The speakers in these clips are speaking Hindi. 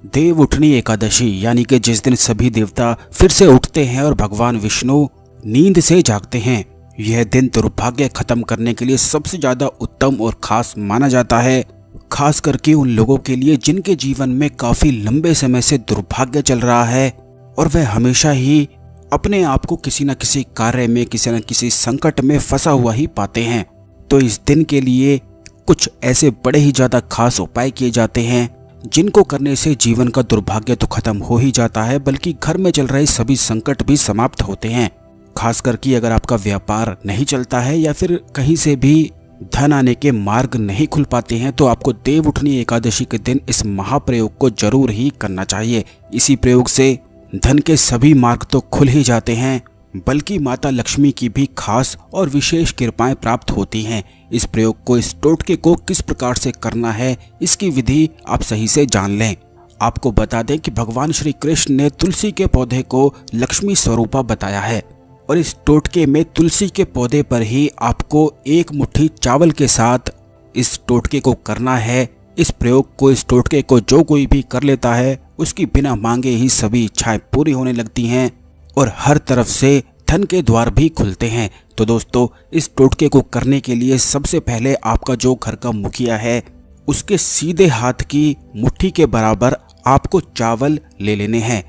देव उठनी एकादशी यानी कि जिस दिन सभी देवता फिर से उठते हैं और भगवान विष्णु नींद से जागते हैं। यह दिन दुर्भाग्य खत्म करने के लिए सबसे ज्यादा उत्तम और खास माना जाता है, खास करके उन लोगों के लिए जिनके जीवन में काफी लंबे समय से दुर्भाग्य चल रहा है और वह हमेशा ही अपने आप को किसी न किसी कार्य में, किसी न किसी संकट में फंसा हुआ ही पाते हैं। तो इस दिन के लिए कुछ ऐसे बड़े ही ज्यादा खास उपाय किए जाते हैं जिनको करने से जीवन का दुर्भाग्य तो खत्म हो ही जाता है, बल्कि घर में चल रहे सभी संकट भी समाप्त होते हैं। खास करके अगर आपका व्यापार नहीं चलता है या फिर कहीं से भी धन आने के मार्ग नहीं खुल पाते हैं, तो आपको देव उठनी एकादशी के दिन इस महाप्रयोग को जरूर ही करना चाहिए। इसी प्रयोग से धन के सभी मार्ग तो खुल ही जाते हैं, बल्कि माता लक्ष्मी की भी खास और विशेष कृपाएं प्राप्त होती हैं। इस प्रयोग को, इस टोटके को किस प्रकार से करना है, इसकी विधि आप सही से जान लें। आपको बता दें कि भगवान श्री कृष्ण ने तुलसी के पौधे को लक्ष्मी स्वरूपा बताया है और इस टोटके में तुलसी के पौधे पर ही आपको एक मुट्ठी चावल के साथ इस टोटके को करना है। इस प्रयोग को, इस टोटके को जो कोई भी कर लेता है उसकी बिना मांगे ही सभी इच्छाएं पूरी होने लगती हैं और हर तरफ से धन के द्वार भी खुलते हैं। तो दोस्तों, इस टोटके को करने के लिए सबसे पहले आपका जो घर का मुखिया है उसके सीधे हाथ की मुट्ठी के बराबर आपको चावल ले लेने हैं।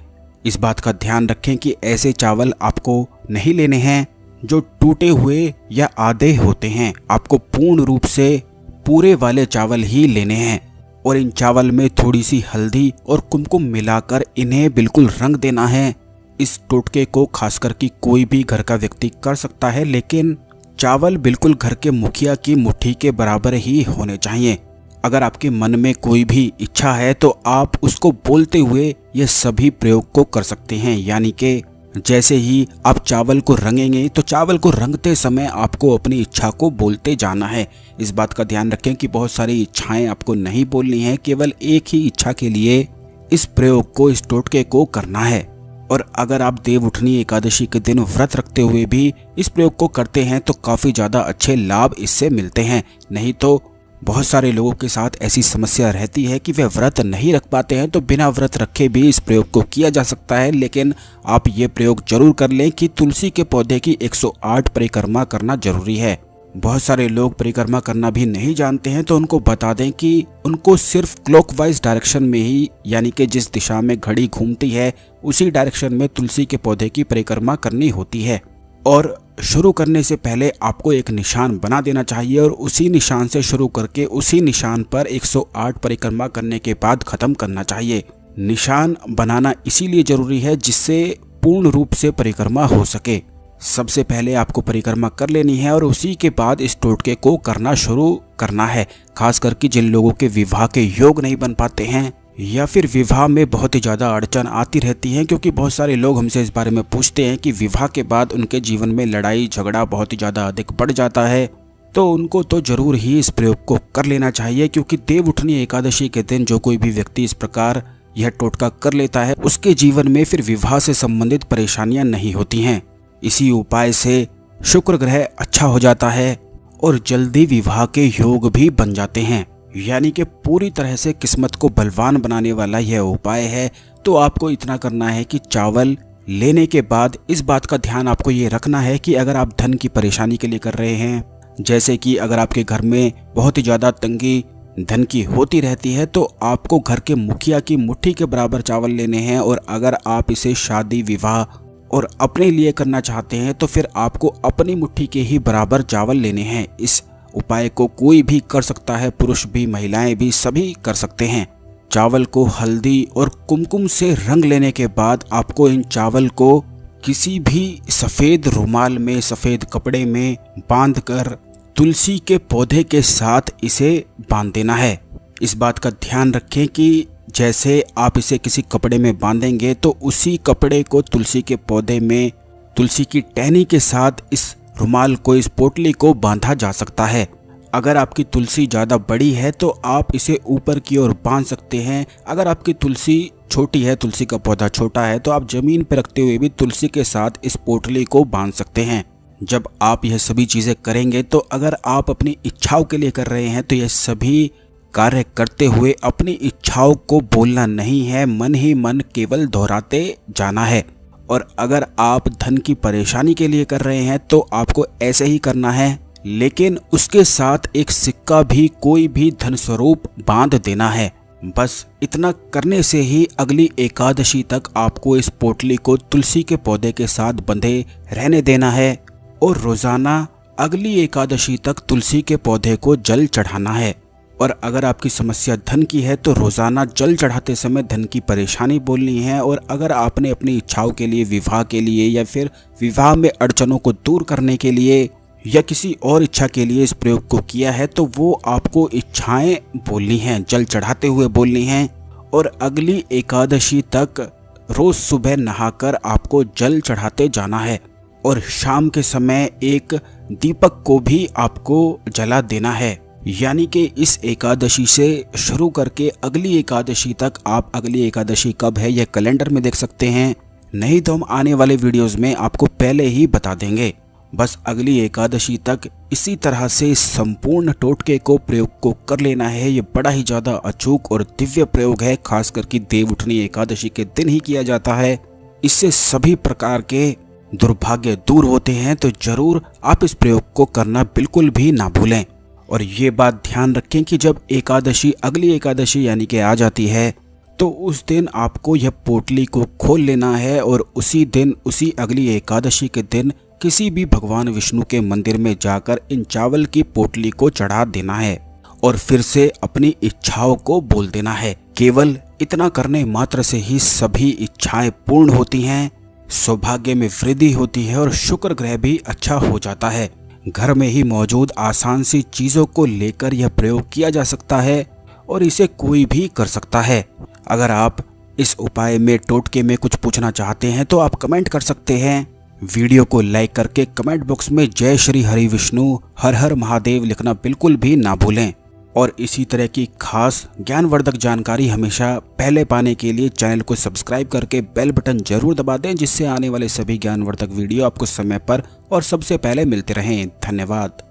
इस बात का ध्यान रखें कि ऐसे चावल आपको नहीं लेने हैं जो टूटे हुए या आधे होते हैं। आपको पूर्ण रूप से पूरे वाले चावल ही लेने हैं और इन चावल में थोड़ी सी हल्दी और कुमकुम मिलाकर इन्हें बिल्कुल रंग देना है। इस टोटके को खासकर कि कोई भी घर का व्यक्ति कर सकता है, लेकिन चावल बिल्कुल घर के मुखिया की मुट्ठी के बराबर ही होने चाहिए। अगर आपके मन में कोई भी इच्छा है तो आप उसको बोलते हुए ये सभी प्रयोग को कर सकते हैं। यानी कि जैसे ही आप चावल को रंगेंगे तो चावल को रंगते समय आपको अपनी इच्छा को बोलते जाना है। इस बात का ध्यान रखें कि बहुत सारी इच्छाएं आपको नहीं बोलनी है, केवल एक ही इच्छा के लिए इस प्रयोग को, इस टोटके को करना है। और अगर आप देव उठनी एकादशी के दिन व्रत रखते हुए भी इस प्रयोग को करते हैं तो काफ़ी ज़्यादा अच्छे लाभ इससे मिलते हैं। नहीं तो बहुत सारे लोगों के साथ ऐसी समस्या रहती है कि वे व्रत नहीं रख पाते हैं, तो बिना व्रत रखे भी इस प्रयोग को किया जा सकता है। लेकिन आप ये प्रयोग जरूर कर लें कि तुलसी के पौधे की 108 परिक्रमा करना जरूरी है। बहुत सारे लोग परिक्रमा करना भी नहीं जानते हैं, तो उनको बता दें कि उनको सिर्फ क्लॉकवाइज डायरेक्शन में ही, यानी कि जिस दिशा में घड़ी घूमती है उसी डायरेक्शन में तुलसी के पौधे की परिक्रमा करनी होती है। और शुरू करने से पहले आपको एक निशान बना देना चाहिए और उसी निशान से शुरू करके उसी निशान पर 108 परिक्रमा करने के बाद खत्म करना चाहिए। निशान बनाना इसीलिए जरूरी है जिससे पूर्ण रूप से परिक्रमा हो सके। सबसे पहले आपको परिक्रमा कर लेनी है और उसी के बाद इस टोटके को करना शुरू करना है। खास करके जिन लोगों के विवाह के योग नहीं बन पाते हैं या फिर विवाह में बहुत ही ज़्यादा अड़चन आती रहती है, क्योंकि बहुत सारे लोग हमसे इस बारे में पूछते हैं कि विवाह के बाद उनके जीवन में लड़ाई झगड़ा बहुत ही ज़्यादा अधिक बढ़ जाता है। तो उनको तो ज़रूर ही इस प्रयोग को कर लेना चाहिए, क्योंकि देव उठनी एकादशी के दिन जो कोई भी व्यक्ति इस प्रकार यह टोटका कर लेता है उसके जीवन में फिर विवाह से संबंधित परेशानियां नहीं होती हैं। इसी उपाय से शुक्र ग्रह अच्छा हो जाता है और जल्दी विवाह के योग भी बन जाते हैं। यानी कि पूरी तरह से किस्मत को बलवान बनाने वाला यह उपाय है। तो आपको इतना करना है कि चावल लेने के बाद इस बात का ध्यान आपको ये रखना है कि अगर आप धन की परेशानी के लिए कर रहे हैं, जैसे कि अगर आपके घर में बहुत ही ज़्यादा तंगी धन की होती रहती है, तो आपको घर के मुखिया की मुट्ठी के बराबर चावल लेने हैं। और अगर आप इसे शादी, विवाह और अपने लिए करना चाहते हैं तो फिर आपको अपनी मुट्ठी के ही बराबर चावल लेने हैं। इस उपाय को कोई भी कर सकता है, पुरुष भी महिलाएं भी सभी कर सकते हैं। चावल को हल्दी और कुमकुम से रंग लेने के बाद आपको इन चावल को किसी भी सफ़ेद रुमाल में, सफ़ेद कपड़े में बांधकर तुलसी के पौधे के साथ इसे बांध देना है। इस बात का ध्यान रखें कि जैसे आप इसे किसी कपड़े में बांधेंगे तो उसी कपड़े को तुलसी के पौधे में, तुलसी की टहनी के साथ इस रुमाल को, इस पोटली को बांधा जा सकता है। अगर आपकी तुलसी ज़्यादा बड़ी है तो आप इसे ऊपर की ओर बांध सकते हैं। अगर आपकी तुलसी छोटी है, तुलसी का पौधा छोटा है, तो आप ज़मीन पर रखते हुए भी तुलसी के साथ इस पोटली को बांध सकते हैं। जब आप यह सभी चीज़ें करेंगे तो अगर आप अपनी इच्छाओं के लिए कर रहे हैं तो यह सभी कार्य करते हुए अपनी इच्छाओं को बोलना नहीं है, मन ही मन केवल दोहराते जाना है। और अगर आप धन की परेशानी के लिए कर रहे हैं तो आपको ऐसे ही करना है, लेकिन उसके साथ एक सिक्का भी कोई भी धन स्वरूप बांध देना है। बस इतना करने से ही अगली एकादशी तक आपको इस पोटली को तुलसी के पौधे के साथ बंधे रहने देना है और रोजाना अगली एकादशी तक तुलसी के पौधे को जल चढ़ाना है। और अगर आपकी समस्या धन की है तो रोजाना जल चढ़ाते समय धन की परेशानी बोलनी है। और अगर आपने अपनी इच्छाओं के लिए, विवाह के लिए या फिर विवाह में अड़चनों को दूर करने के लिए या किसी और इच्छा के लिए इस प्रयोग को किया है तो वो आपको इच्छाएं बोलनी हैं, जल चढ़ाते हुए बोलनी हैं। और अगली एकादशी तक रोज सुबह नहाकर आपको जल चढ़ाते जाना है और शाम के समय एक दीपक को भी आपको जला देना है। यानी कि इस एकादशी से शुरू करके अगली एकादशी तक, आप अगली एकादशी कब है यह कैलेंडर में देख सकते हैं, नहीं तो हम आने वाले वीडियोस में आपको पहले ही बता देंगे। बस अगली एकादशी तक इसी तरह से इस संपूर्ण टोटके को प्रयोग को कर लेना है। ये बड़ा ही ज्यादा अचूक और दिव्य प्रयोग है, खास करके देव उठनी एकादशी के दिन ही किया जाता है। इससे सभी प्रकार के दुर्भाग्य दूर होते हैं, तो जरूर आप इस प्रयोग को करना बिल्कुल भी ना भूलें। और ये बात ध्यान रखें कि जब एकादशी, अगली एकादशी यानी कि आ जाती है, तो उस दिन आपको यह पोटली को खोल लेना है और उसी दिन, उसी अगली एकादशी के दिन किसी भी भगवान विष्णु के मंदिर में जाकर इन चावल की पोटली को चढ़ा देना है और फिर से अपनी इच्छाओं को बोल देना है। केवल इतना करने मात्र से ही सभी इच्छाएं पूर्ण होती हैं, सौभाग्य में वृद्धि होती है और शुक्र ग्रह भी अच्छा हो जाता है। घर में ही मौजूद आसान सी चीजों को लेकर यह प्रयोग किया जा सकता है और इसे कोई भी कर सकता है। अगर आप इस उपाय में, टोटके में कुछ पूछना चाहते हैं तो आप कमेंट कर सकते हैं। वीडियो को लाइक करके कमेंट बॉक्स में जय श्री हरि विष्णु, हर हर महादेव लिखना बिल्कुल भी ना भूलें। और इसी तरह की खास ज्ञानवर्धक जानकारी हमेशा पहले पाने के लिए चैनल को सब्सक्राइब करके बेल बटन जरूर दबा दें, जिससे आने वाले सभी ज्ञानवर्धक वीडियो आपको समय पर और सबसे पहले मिलते रहें। धन्यवाद।